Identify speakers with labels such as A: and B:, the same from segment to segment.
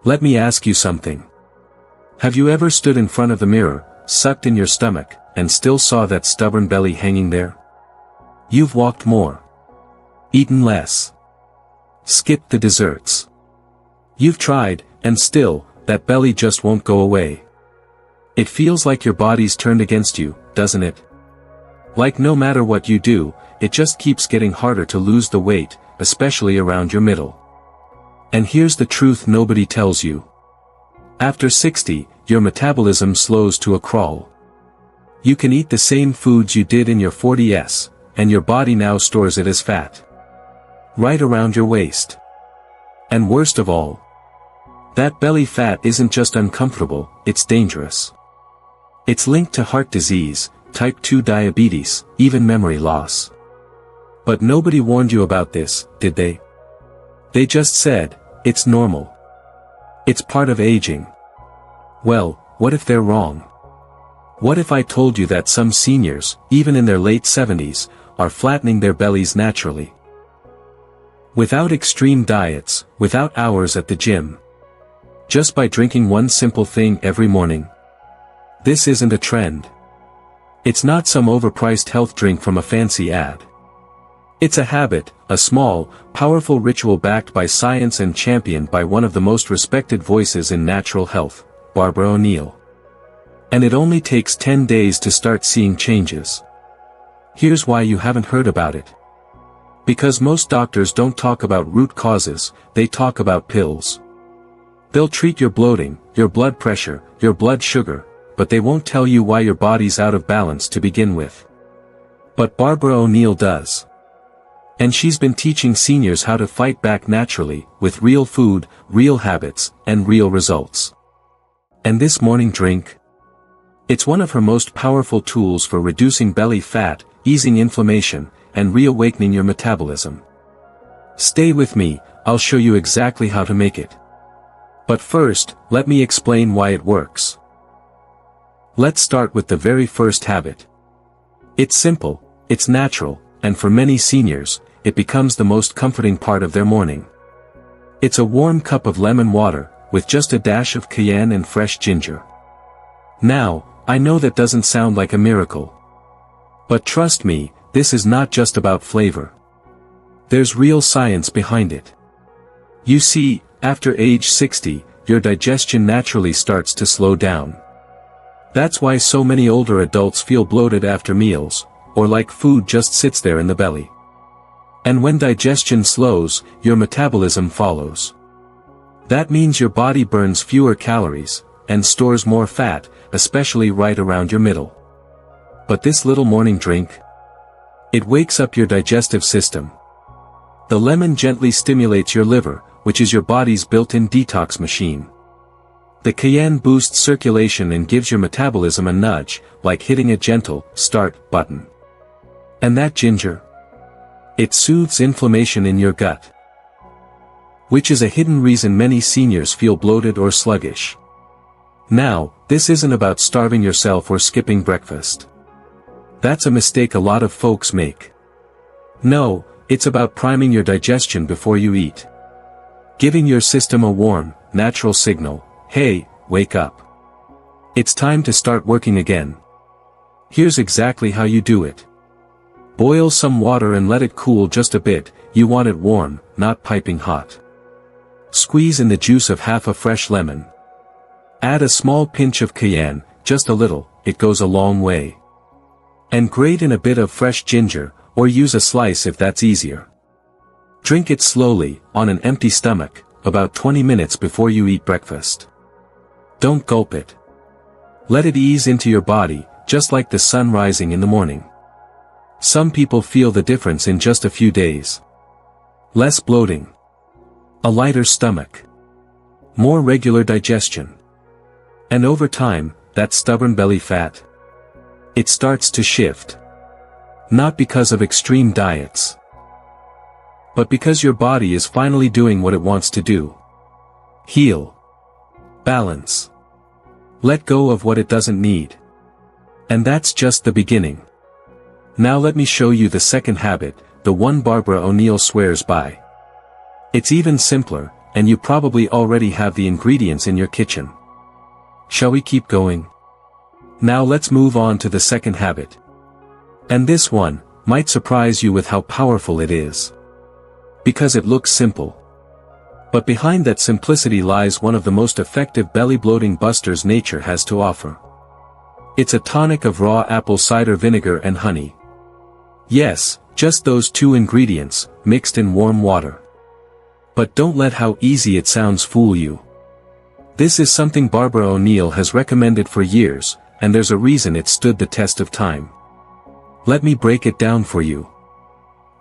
A: Let me ask you something. Have you ever stood in front of the mirror, sucked in your stomach, and still saw that stubborn belly hanging there? You've walked more, eaten less, skipped the desserts. You've tried, and still, that belly just won't go away. It feels like your body's turned against you, doesn't it? Like no matter what you do, it just keeps getting harder to lose the weight, especially around your middle. And here's the truth nobody tells you. After 60, your metabolism slows to a crawl. You can eat the same foods you did in your 40s, and your body now stores it as fat. Right around your waist. And worst of all, that belly fat isn't just uncomfortable, it's dangerous. It's linked to heart disease, type 2 diabetes, even memory loss. But nobody warned you about this, did they? They just said, it's normal. It's part of aging. Well, what if they're wrong? What if I told you that some seniors, even in their late 70s, are flattening their bellies naturally? Without extreme diets, without hours at the gym. Just by drinking one simple thing every morning. This isn't a trend. It's not some overpriced health drink from a fancy ad. It's a habit, a small, powerful ritual backed by science and championed by one of the most respected voices in natural health, Barbara O'Neill. And it only takes 10 days to start seeing changes. Here's why you haven't heard about it. Because most doctors don't talk about root causes, they talk about pills. They'll treat your bloating, your blood pressure, your blood sugar, but they won't tell you why your body's out of balance to begin with. But Barbara O'Neill does. And she's been teaching seniors how to fight back naturally, with real food, real habits, and real results. And this morning drink? It's one of her most powerful tools for reducing belly fat, easing inflammation, and reawakening your metabolism. Stay with me, I'll show you exactly how to make it. But first, let me explain why it works. Let's start with the very first habit. It's simple, it's natural, and for many seniors, it becomes the most comforting part of their morning. It's a warm cup of lemon water, with just a dash of cayenne and fresh ginger. Now, I know that doesn't sound like a miracle. But trust me, this is not just about flavor. There's real science behind it. You see, after age 60, your digestion naturally starts to slow down. That's why so many older adults feel bloated after meals, or like food just sits there in the belly. And when digestion slows, your metabolism follows. That means your body burns fewer calories, and stores more fat, especially right around your middle. But this little morning drink? It wakes up your digestive system. The lemon gently stimulates your liver, which is your body's built-in detox machine. The cayenne boosts circulation and gives your metabolism a nudge, like hitting a gentle start button. And that ginger? It soothes inflammation in your gut. Which is a hidden reason many seniors feel bloated or sluggish. Now, this isn't about starving yourself or skipping breakfast. That's a mistake a lot of folks make. No, it's about priming your digestion before you eat. Giving your system a warm, natural signal, hey, wake up. It's time to start working again. Here's exactly how you do it. Boil some water and let it cool just a bit, you want it warm, not piping hot. Squeeze in the juice of half a fresh lemon. Add a small pinch of cayenne, just a little, it goes a long way. And grate in a bit of fresh ginger, or use a slice if that's easier. Drink it slowly, on an empty stomach, about 20 minutes before you eat breakfast. Don't gulp it. Let it ease into your body, just like the sun rising in the morning. Some people feel the difference in just a few days. Less bloating. A lighter stomach. More regular digestion. And over time, that stubborn belly fat, it starts to shift. Not because of extreme diets, but because your body is finally doing what it wants to do. Heal. Balance. Let go of what it doesn't need. And that's just the beginning. Now let me show you the second habit, the one Barbara O'Neill swears by. It's even simpler, and you probably already have the ingredients in your kitchen. Shall we keep going? Now let's move on to the second habit. And this one might surprise you with how powerful it is. Because it looks simple. But behind that simplicity lies one of the most effective belly bloating busters nature has to offer. It's a tonic of raw apple cider vinegar and honey. Yes, just those two ingredients, mixed in warm water. But don't let how easy it sounds fool you. This is something Barbara O'Neill has recommended for years, and there's a reason it stood the test of time. Let me break it down for you.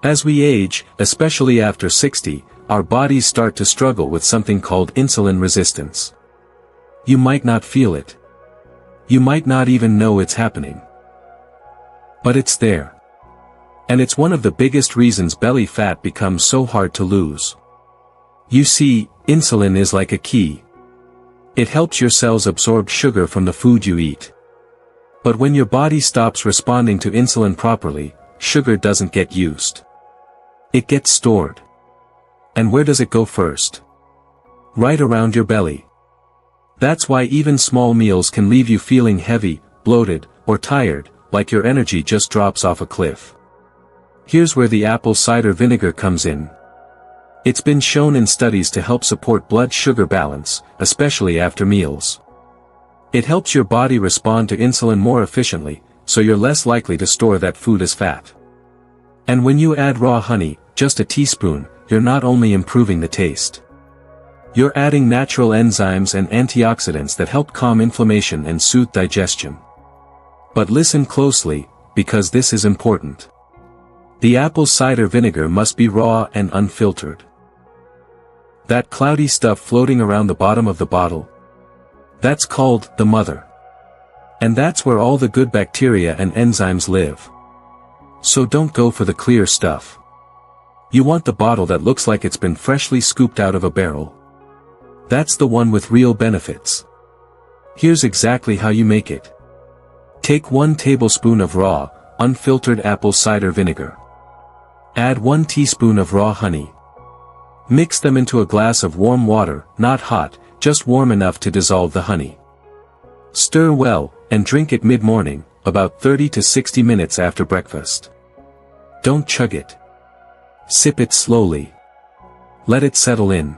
A: As we age, especially after 60, our bodies start to struggle with something called insulin resistance. You might not feel it. You might not even know it's happening. But it's there. And it's one of the biggest reasons belly fat becomes so hard to lose. You see, insulin is like a key. It helps your cells absorb sugar from the food you eat. But when your body stops responding to insulin properly, sugar doesn't get used. It gets stored. And where does it go first? Right around your belly. That's why even small meals can leave you feeling heavy, bloated, or tired, like your energy just drops off a cliff. Here's where the apple cider vinegar comes in. It's been shown in studies to help support blood sugar balance, especially after meals. It helps your body respond to insulin more efficiently, so you're less likely to store that food as fat. And when you add raw honey, just a teaspoon, you're not only improving the taste. You're adding natural enzymes and antioxidants that help calm inflammation and soothe digestion. But listen closely, because this is important. The apple cider vinegar must be raw and unfiltered. That cloudy stuff floating around the bottom of the bottle, that's called the mother. And that's where all the good bacteria and enzymes live. So don't go for the clear stuff. You want the bottle that looks like it's been freshly scooped out of a barrel. That's the one with real benefits. Here's exactly how you make it. Take 1 tablespoon of raw, unfiltered apple cider vinegar. Add 1 teaspoon of raw honey. Mix them into a glass of warm water, not hot, just warm enough to dissolve the honey. Stir well, and drink it mid-morning, about 30 to 60 minutes after breakfast. Don't chug it. Sip it slowly. Let it settle in.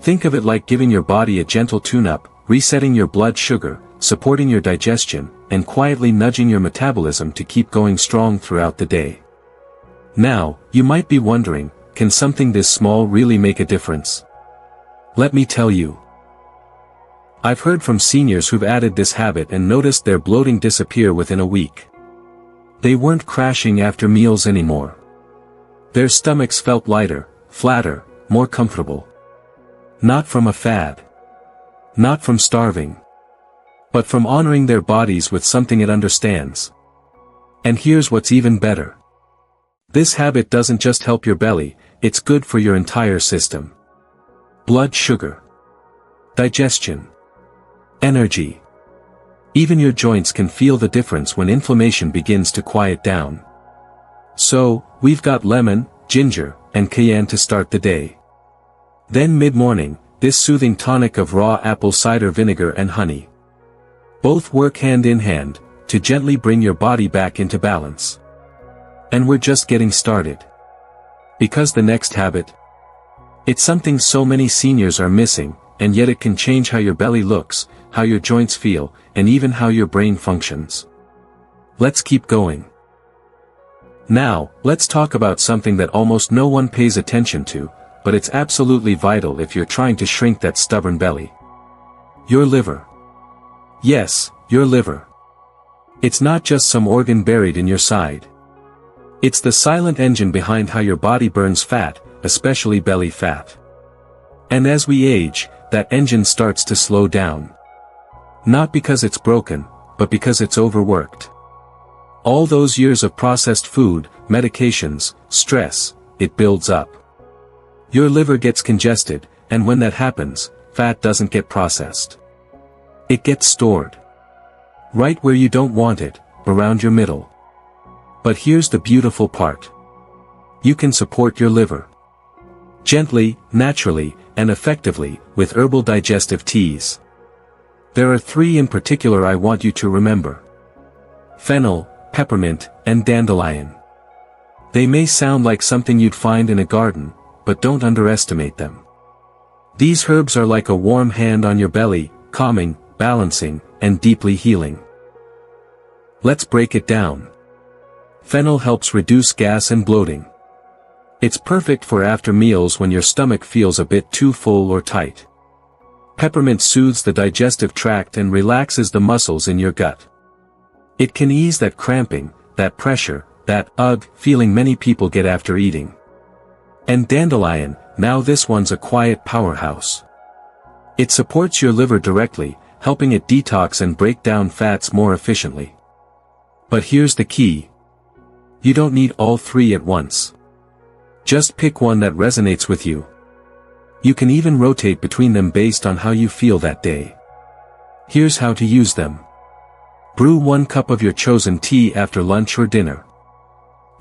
A: Think of it like giving your body a gentle tune-up, resetting your blood sugar, supporting your digestion, and quietly nudging your metabolism to keep going strong throughout the day. Now, you might be wondering, can something this small really make a difference? Let me tell you. I've heard from seniors who've added this habit and noticed their bloating disappear within a week. They weren't crashing after meals anymore. Their stomachs felt lighter, flatter, more comfortable. Not from a fad. Not from starving. But from honoring their bodies with something it understands. And here's what's even better. This habit doesn't just help your belly, it's good for your entire system. Blood sugar. Digestion. Energy. Even your joints can feel the difference when inflammation begins to quiet down. So, we've got lemon, ginger, and cayenne to start the day. Then mid-morning, this soothing tonic of raw apple cider vinegar and honey. Both work hand in hand, to gently bring your body back into balance. And we're just getting started. Because the next habit, it's something so many seniors are missing, and yet it can change how your belly looks, how your joints feel, and even how your brain functions. Let's keep going. Now, let's talk about something that almost no one pays attention to, but it's absolutely vital if you're trying to shrink that stubborn belly. Your liver. Yes, your liver. It's not just some organ buried in your side. It's the silent engine behind how your body burns fat, especially belly fat. And as we age, that engine starts to slow down. Not because it's broken, but because it's overworked. All those years of processed food, medications, stress, it builds up. Your liver gets congested, and when that happens, fat doesn't get processed. It gets stored. Right where you don't want it, around your middle. But here's the beautiful part. You can support your liver. Gently, naturally, and effectively, with herbal digestive teas. There are 3 in particular I want you to remember: fennel, peppermint, and dandelion. They may sound like something you'd find in a garden, but don't underestimate them. These herbs are like a warm hand on your belly, calming, balancing, and deeply healing. Let's break it down. Fennel helps reduce gas and bloating. It's perfect for after meals when your stomach feels a bit too full or tight. Peppermint soothes the digestive tract and relaxes the muscles in your gut. It can ease that cramping, that pressure, that ugh feeling many people get after eating. And dandelion, now this one's a quiet powerhouse. It supports your liver directly, helping it detox and break down fats more efficiently. But here's the key. You don't need all 3 at once. Just pick one that resonates with you. You can even rotate between them based on how you feel that day. Here's how to use them. Brew 1 cup of your chosen tea after lunch or dinner.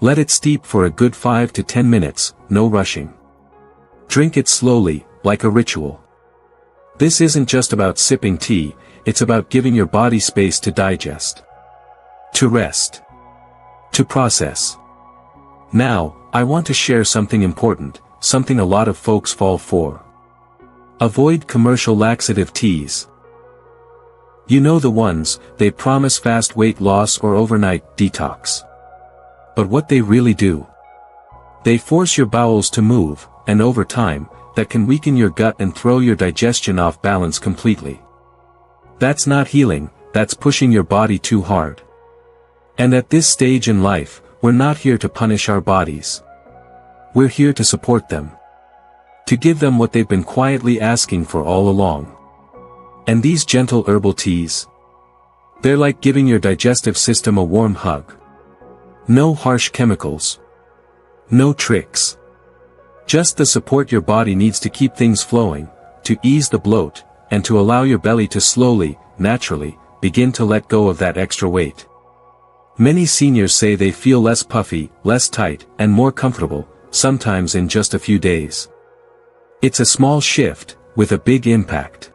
A: Let it steep for a good 5 to 10 minutes, no rushing. Drink it slowly, like a ritual. This isn't just about sipping tea, it's about giving your body space to digest, to rest, to process. Now, I want to share something important, something a lot of folks fall for. Avoid commercial laxative teas. You know the ones, they promise fast weight loss or overnight detox. But what they really do? They force your bowels to move, and over time, that can weaken your gut and throw your digestion off balance completely. That's not healing, that's pushing your body too hard. And at this stage in life, we're not here to punish our bodies. We're here to support them. To give them what they've been quietly asking for all along. And these gentle herbal teas? They're like giving your digestive system a warm hug. No harsh chemicals. No tricks. Just the support your body needs to keep things flowing, to ease the bloat, and to allow your belly to slowly, naturally, begin to let go of that extra weight. Many seniors say they feel less puffy, less tight, and more comfortable, sometimes in just a few days. It's a small shift, with a big impact.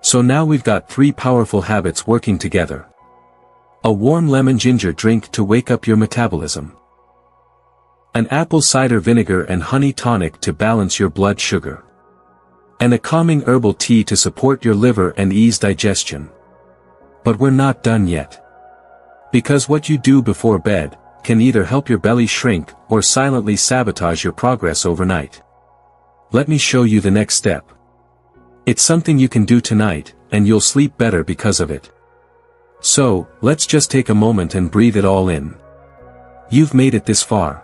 A: So now we've got 3 powerful habits working together. A warm lemon ginger drink to wake up your metabolism. An apple cider vinegar and honey tonic to balance your blood sugar. And a calming herbal tea to support your liver and ease digestion. But we're not done yet. Because what you do before bed can either help your belly shrink or silently sabotage your progress overnight. Let me show you the next step. It's something you can do tonight, and you'll sleep better because of it. So, let's just take a moment and breathe it all in. You've made it this far.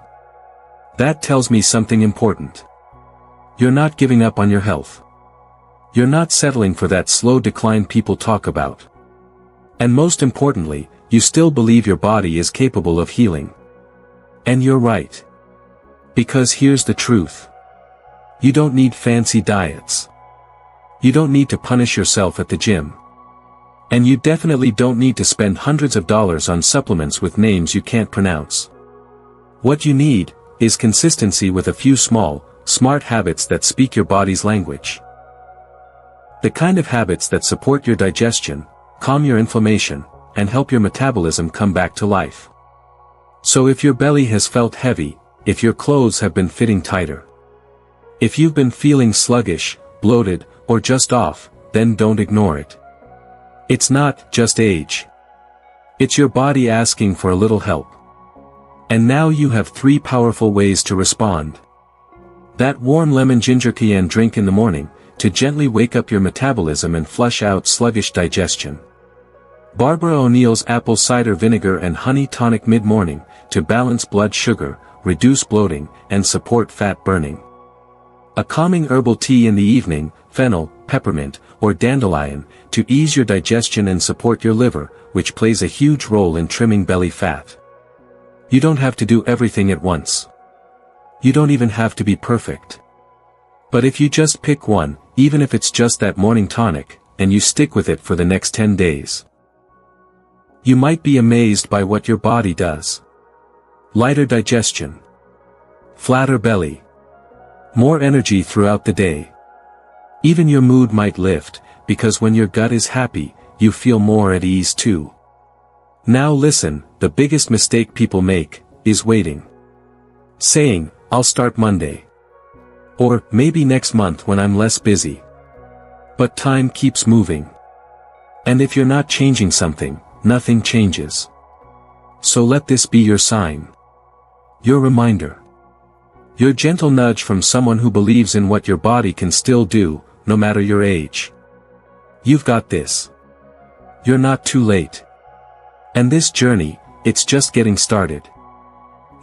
A: That tells me something important. You're not giving up on your health. You're not settling for that slow decline people talk about. And most importantly, you still believe your body is capable of healing. And you're right. Because here's the truth. You don't need fancy diets. You don't need to punish yourself at the gym. And you definitely don't need to spend hundreds of dollars on supplements with names you can't pronounce. What you need is consistency with a few small, smart habits that speak your body's language. The kind of habits that support your digestion, calm your inflammation, and help your metabolism come back to life. So if your belly has felt heavy, if your clothes have been fitting tighter, if you've been feeling sluggish, bloated, or just off, then don't ignore it. It's not just age. It's your body asking for a little help. And now you have 3 powerful ways to respond. That warm lemon ginger cayenne drink in the morning, to gently wake up your metabolism and flush out sluggish digestion. Barbara O'Neill's apple cider vinegar and honey tonic mid-morning, to balance blood sugar, reduce bloating, and support fat burning. A calming herbal tea in the evening, fennel, peppermint, or dandelion, to ease your digestion and support your liver, which plays a huge role in trimming belly fat. You don't have to do everything at once. You don't even have to be perfect. But if you just pick one, even if it's just that morning tonic, and you stick with it for the next 10 days, you might be amazed by what your body does. Lighter digestion. Flatter belly. More energy throughout the day. Even your mood might lift, because when your gut is happy, you feel more at ease too. Now listen, the biggest mistake people make is waiting. Saying, "I'll start Monday." Or, "Maybe next month when I'm less busy." But time keeps moving. And if you're not changing something, nothing changes. So let this be your sign. Your reminder. Your gentle nudge from someone who believes in what your body can still do, no matter your age. You've got this. You're not too late. And this journey, it's just getting started.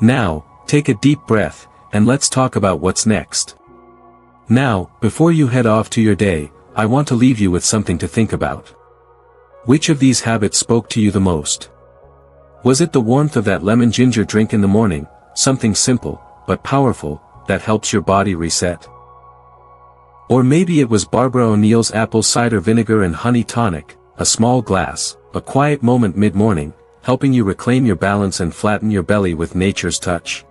A: Now, take a deep breath, and let's talk about what's next. Now, before you head off to your day, I want to leave you with something to think about. Which of these habits spoke to you the most? Was it the warmth of that lemon ginger drink in the morning, something simple, but powerful, that helps your body reset? Or maybe it was Barbara O'Neill's apple cider vinegar and honey tonic, a small glass, a quiet moment mid-morning, helping you reclaim your balance and flatten your belly with nature's touch.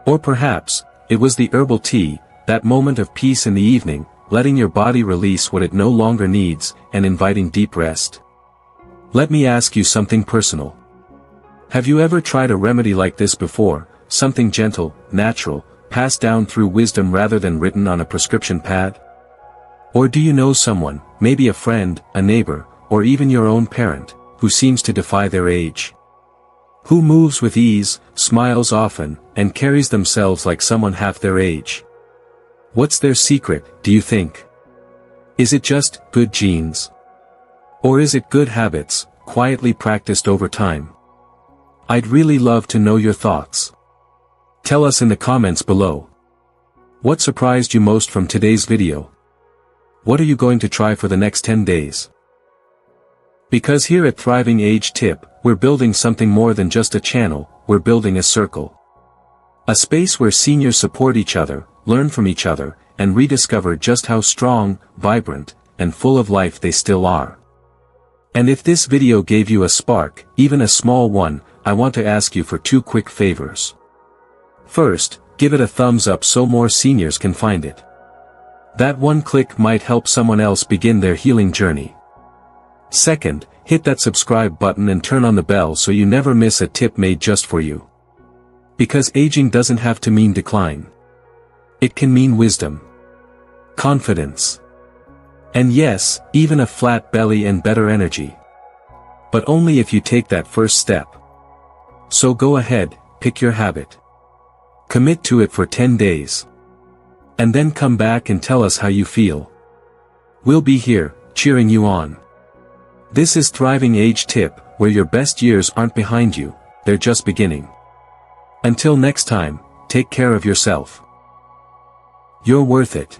A: Or perhaps, it was the herbal tea, that moment of peace in the evening, letting your body release what it no longer needs, and inviting deep rest. Let me ask you something personal. Have you ever tried a remedy like this before, something gentle, natural, passed down through wisdom rather than written on a prescription pad? Or do you know someone, maybe a friend, a neighbor, or even your own parent, who seems to defy their age? Who moves with ease, smiles often, and carries themselves like someone half their age? What's their secret, do you think? Is it just good genes? Or is it good habits, quietly practiced over time? I'd really love to know your thoughts. Tell us in the comments below. What surprised you most from today's video? What are you going to try for the next 10 days? Because here at Thriving Age Tip, we're building something more than just a channel, we're building a circle. A space where seniors support each other, learn from each other, and rediscover just how strong, vibrant, and full of life they still are. And if this video gave you a spark, even a small one, I want to ask you for 2 quick favors. First, give it a thumbs up so more seniors can find it. That one click might help someone else begin their healing journey. Second, hit that subscribe button and turn on the bell so you never miss a tip made just for you. Because aging doesn't have to mean decline. It can mean wisdom, confidence, and yes, even a flat belly and better energy. But only if you take that first step. So go ahead, pick your habit. Commit to it for 10 days. And then come back and tell us how you feel. We'll be here, cheering you on. This is Thriving Age Tip, where your best years aren't behind you, they're just beginning. Until next time, take care of yourself. You're worth it.